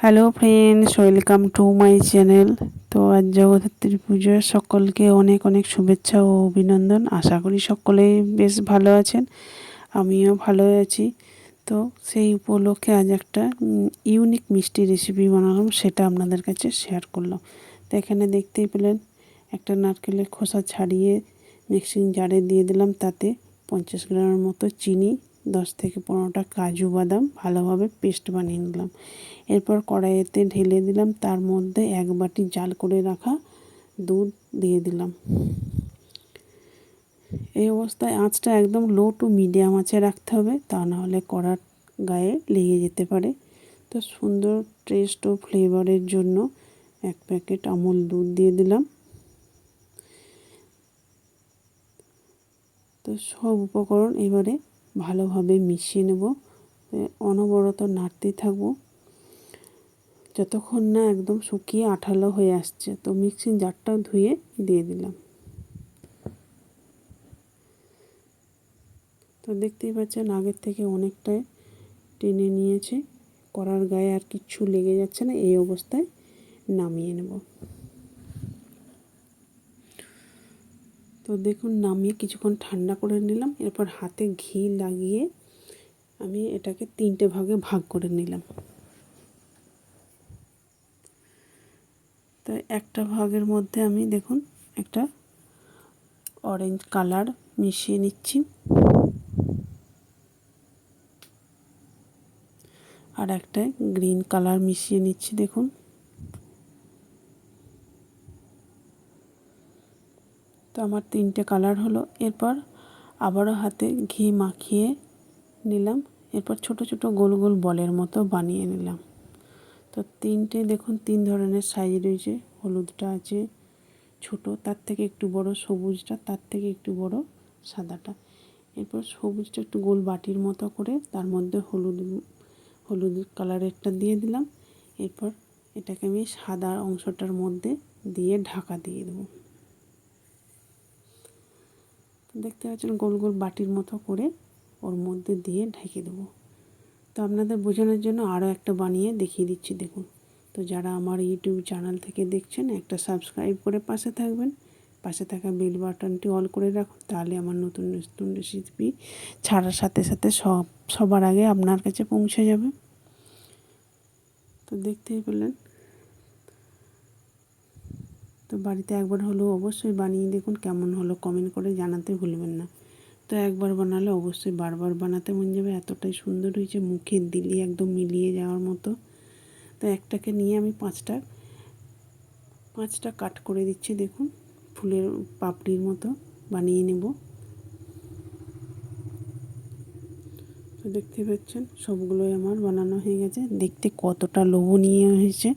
Hello friends, welcome to my channel. তো আজ জগদ্ধাত্রী পুজোর সকলকে অনেক অনেক শুভেচ্ছা ও অভিনন্দন। আশা করি সকলেই বেশ ভালো আছেন, আমিও ভালো আছি। তো সেই উপলক্ষে আজ একটা ইউনিক মিষ্টি রেসিপি বানালাম, সেটা আপনাদের কাছে শেয়ার করলাম। তো এখানে দেখতেই পেলেন একটা নারকেলের খোসা ছাড়িয়ে মিক্সিং জারে দিয়ে দিলাম, তাতে 50 গ্রামের মতো চিনি, 10 থেকে 15টা কাজু বাদাম ভালোভাবে পেস্ট বানিয়ে নিলাম। এরপর কড়াইতে ঢেলে দিলাম, তার মধ্যে 1 বাটি জাল করে রাখা দুধ দিয়ে দিলাম। এই অবস্থায় আঁচটা একদম লো টু মিডিয়াম আঁচে রাখতে হবে, তা নাহলে কড়ার গায়ে লেগে যেতে পারে। তো সুন্দর টেস্ট ও ফ্লেভারের জন্য 1 প্যাকেট আমুল দুধ দিয়ে দিলাম। তো সব উপকরণ এবারে ভালোভাবে মিশিয়ে নেব, অনবরত নাড়তেই থাকবো যতক্ষণ না একদম শুকিয়ে আঠালো হয়ে আসছে। তো মিক্সিং জারটাও ধুয়ে দিয়ে দিলাম। তো দেখতেই পাচ্ছেন আগের থেকে অনেকটাই টেনে নিয়েছে, কড়ার গায়ে আর কিচ্ছু লেগে যাচ্ছে না। এই অবস্থায় নামিয়ে নেব। তো দেখুন নামিয়ে কিছুক্ষণ ঠান্ডা করে নিলাম। এরপর হাতে ঘি লাগিয়ে আমি এটাকে 3টে ভাগে ভাগ করে নিলাম। তো একটা ভাগের মধ্যে আমি দেখুন একটা অরেঞ্জ কালার মিশিয়ে নিচ্ছি, আর একটা গ্রিন কালার মিশিয়ে নিচ্ছি। দেখুন তো আমার 3টে কালার হলো। এরপর আবারও হাতে ঘি মাখিয়ে নিলাম। এরপর ছোট ছোট গোল গোল বলের মতো বানিয়ে নিলাম। তো 3টে দেখুন 3 ধরনের সাইজ রয়েছে। হলুদটা আছে ছোট, তার থেকে একটু বড় সবুজটা, তার থেকে একটু বড় সাদাটা। এরপর সবুজটা একটু গোল বাটির মতো করে তার মধ্যে হলুদ কালারেরটা দিয়ে দিলাম। এরপর এটাকে আমি সাদা অংশটার মধ্যে দিয়ে ঢাকা দিয়ে দেবো। দেখতে পাচ্ছেন গোল গোল বাটির মতো করে ওর মধ্যে দিয়ে ঢেকে দেবো। তো আপনাদের বোঝানোর জন্য আরও একটা বানিয়ে দেখিয়ে দিচ্ছি দেখুন। তো যারা আমার ইউটিউব চ্যানেল থেকে দেখছেন, একটা সাবস্ক্রাইব করে পাশে থাকবেন, পাশে থাকা বেল বাটনটি অল করে রাখুন, তাহলে আমার নতুন নতুন রেসিপি ছাড়ার সাথে সাথে সবার আগে আপনার কাছে পৌঁছে যাবে। তো দেখতেই পেলেন। তো বাড়িতে একবার হলেও অবশ্যই বানিয়ে দেখুন, কেমন হলো কমেন্ট করে জানাতে ভুলবেন না। তো একবার বানালে অবশ্যই বারবার বানাতে মন যাবে, এতটাই সুন্দর হয়েছে, মুখে দিলে একদম মিলিয়ে যাওয়ার মতো। তো একটাকে নিয়ে আমি পাঁচটা কাট করে দিচ্ছি। দেখুন ফুলের পাপড়ির মতো বানিয়ে নেব। তো দেখতে পাচ্ছেন সবগুলোই আমার বানানো হয়ে গেছে। দেখতে কতটা লোভনীয় হয়েছে।